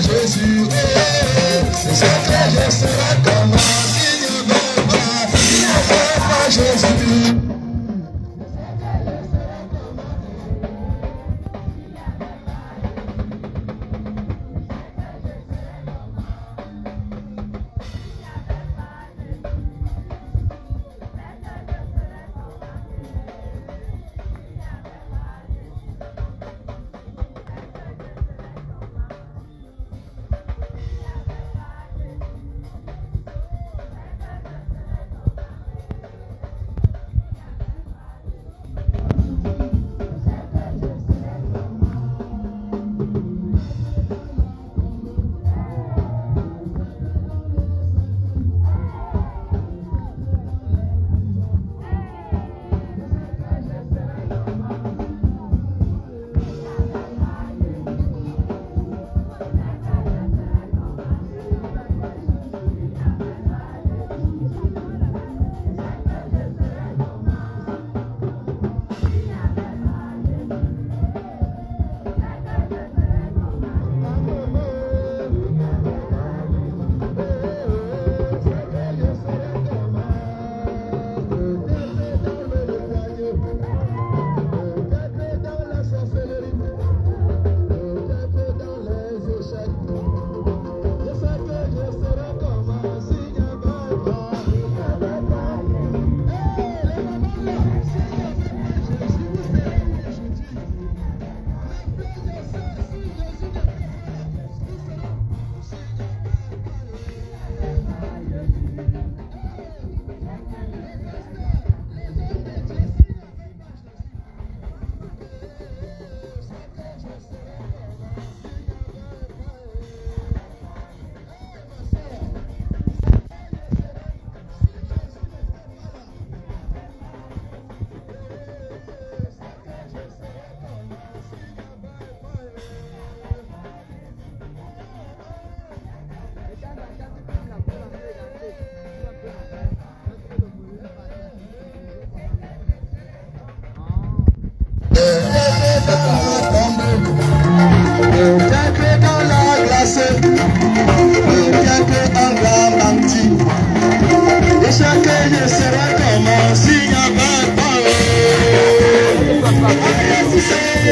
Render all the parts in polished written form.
Jésus, c'est ce que je serai comme moi s'il n'y avait pas Jésus. Aucun que dans la glace, aucun que en grand menti. Et chaque je serai comme un signe à parole. Je serai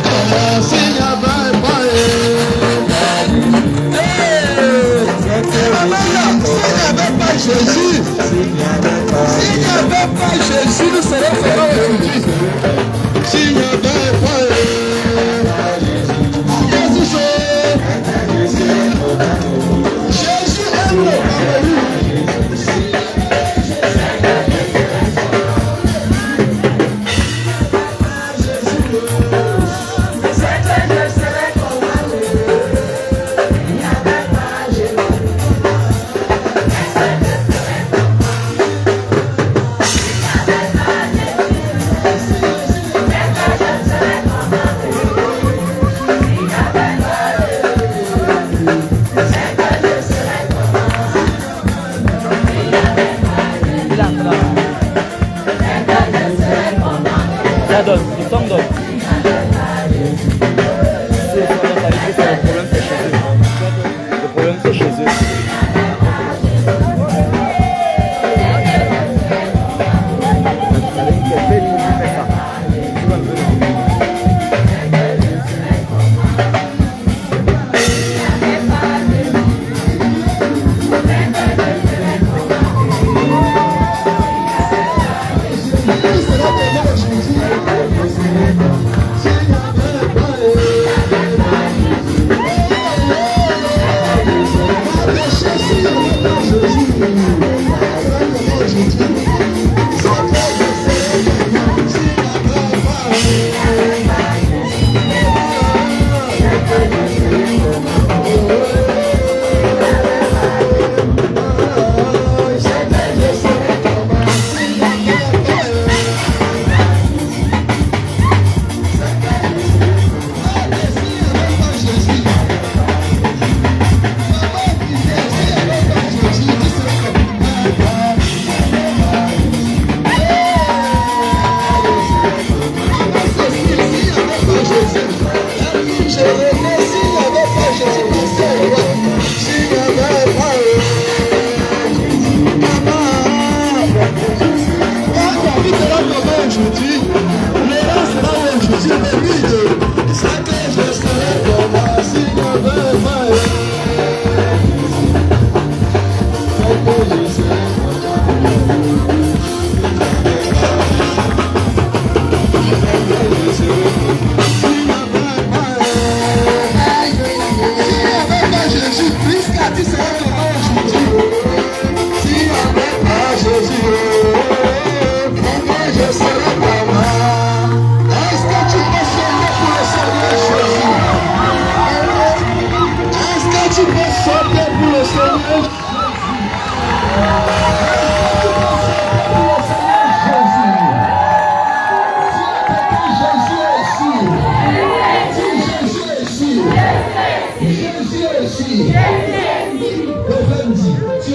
comme un signe à parole. Jésus, s'il n'y avait pas Jésus, nous serions comment aujourd'hui? S'il n'y avait pas Jésus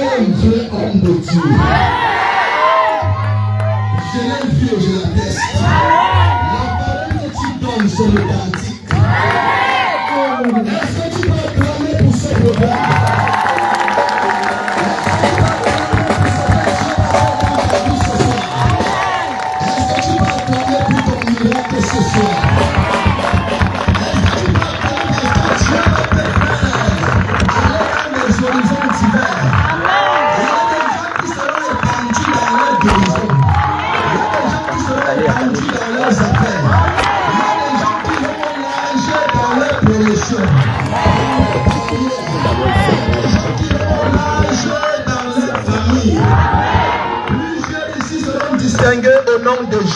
aime le Cameroun.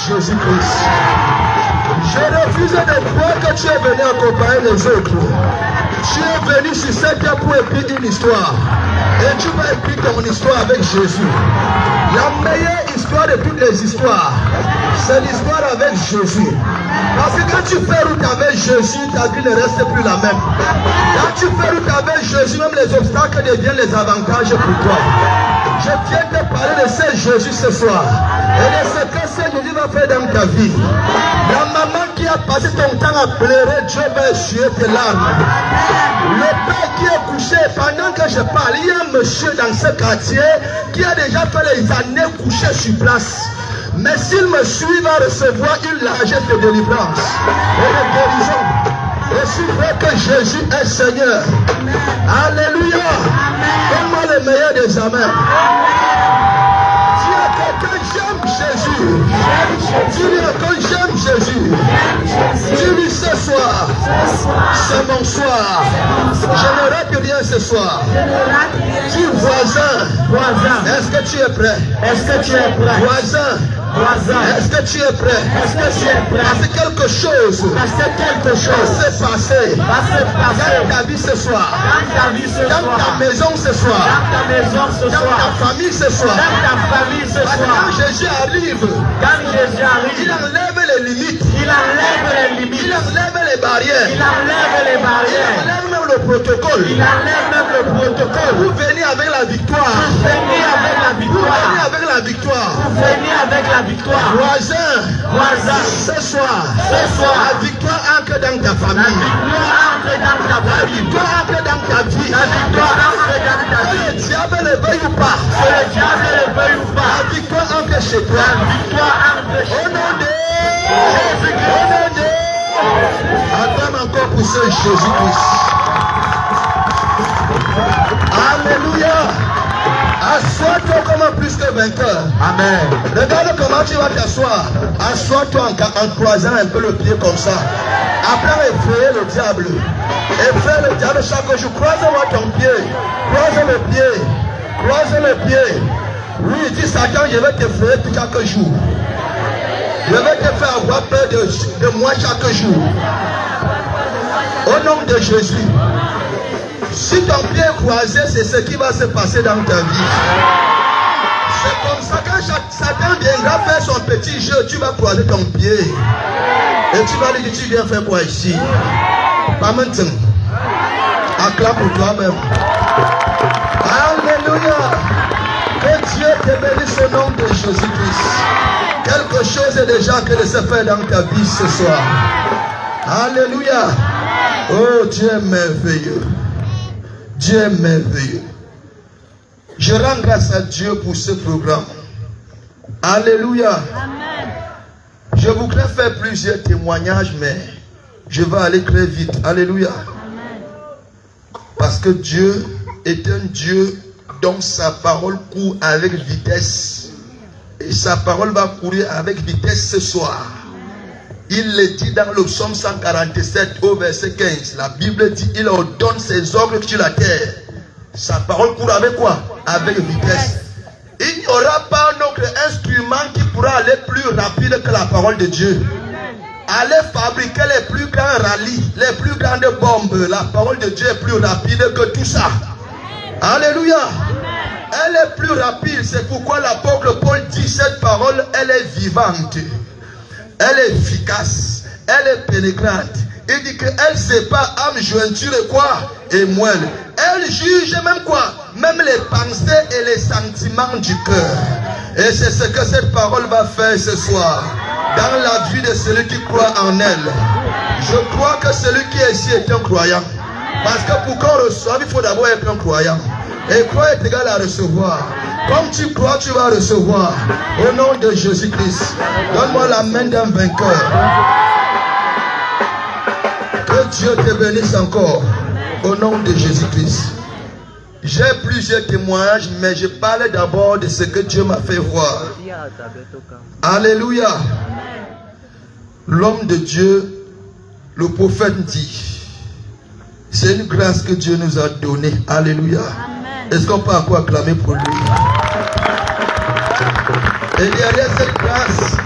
Jésus-Christ. Je refuse de croire que tu es venu accompagner les autres. Tu es venu sur cette terre pour écrire une histoire. Et tu vas écrire ton histoire avec Jésus. La meilleure histoire de toutes les histoires, c'est l'histoire avec Jésus. Parce que quand tu fais route avec Jésus, ta vie ne reste plus la même. Quand tu fais route avec Jésus, même les obstacles deviennent les avantages pour toi. Je viens de parler de ce Jésus ce soir. Et de ce que ce Jésus va faire dans ta vie. La maman qui a passé ton temps à pleurer, Dieu va essuyer tes larmes. Le père qui est couché, pendant que je parle, il y a un monsieur dans ce quartier qui a déjà fait les années couché sur place. Mais s'il me suit, il va recevoir une largesse de délivrance et de guérison. Et s'il veut que Jésus est Seigneur. Alléluia. Donne-moi le meilleur des amens. Dis à quelqu'un, j'aime Jésus. Dis-lui que j'aime Jésus. Dis-lui ce soir. C'est mon soir. Je ne rate rien ce soir. Dis voisin. Est-ce que tu es prêt? Voisin. Est-ce que tu es prêt? Parce que quelque chose va se passer dans ta vie ce soir, dans ta maison ce soir, dans ta famille ce soir. Parce que quand Jésus arrive, il enlève les limites, il enlève les barrières, il enlève même le protocole. Vous venez avec la victoire. Voisin, ce soir, la victoire entre dans ta famille. La victoire entre dans ta vie. Que le diable ne veuille pas. La victoire entre chez toi. Au nom de Attends encore pour ce Jésus-Christ. Alléluia. Assois-toi comme un plus que vainqueur. Amen. Regarde comment tu vas t'asseoir. Assois-toi en croisant un peu le pied comme ça. Après, effrayer le diable. Effrayer le diable chaque jour. Croise-moi ton pied. Croise le pied. Oui, dis Satan, je vais t'effrayer tout chaque jour. Je vais te faire avoir peur de moi chaque jour. Au nom de Jésus. Si ton pied est croisé, c'est ce qui va se passer dans ta vie. C'est comme ça que quand Satan viendra faire son petit jeu, tu vas croiser ton pied. Et tu vas lui dire, tu viens faire quoi ici? Pas maintenant. Acclame pour toi-même. Alléluia. Que Dieu te bénisse au nom de Jésus-Christ. Quelque chose est déjà que de se faire dans ta vie ce soir. Alléluia. Oh, Dieu est merveilleux. Dieu est merveilleux. Je rends grâce à Dieu pour ce programme. Alléluia. Amen. Je voudrais faire plusieurs témoignages, mais je vais aller très vite. Alléluia. Amen. Parce que Dieu est un Dieu dont sa parole court avec vitesse. Et sa parole va courir avec vitesse ce soir. Il le dit dans le psaume 147 au verset 15. La Bible dit, il ordonne ses ordres sur la terre. Sa parole court avec quoi? Avec vitesse. Il n'y aura pas un autre instrument qui pourra aller plus rapide que la parole de Dieu. Allez fabriquer les plus grands rallyes, les plus grandes bombes. La parole de Dieu est plus rapide que tout ça. Alléluia. Elle est plus rapide. C'est pourquoi l'apôtre Paul dit, cette parole, elle est vivante. Elle est efficace, elle est pénétrante. Il dit qu'elle sépare âme, jointure et quoi? Et moelle. Elle juge même quoi? Même les pensées et les sentiments du cœur. Et c'est ce que cette parole va faire ce soir. Dans la vie de celui qui croit en elle. Je crois que celui qui est ici est un croyant. Parce que pour qu'on reçoive, il faut d'abord être un croyant. Et croire est égal à recevoir. Comme tu crois, tu vas recevoir. Au nom de Jésus-Christ. Donne-moi la main d'un vainqueur. Que Dieu te bénisse encore. Au nom de Jésus-Christ. J'ai plusieurs témoignages, mais je parle d'abord de ce que Dieu m'a fait voir. Alléluia. L'homme de Dieu, le prophète dit, c'est une grâce que Dieu nous a donnée. Alléluia. Est-ce qu'on peut encore acclamer pour lui? Et derrière cette grâce,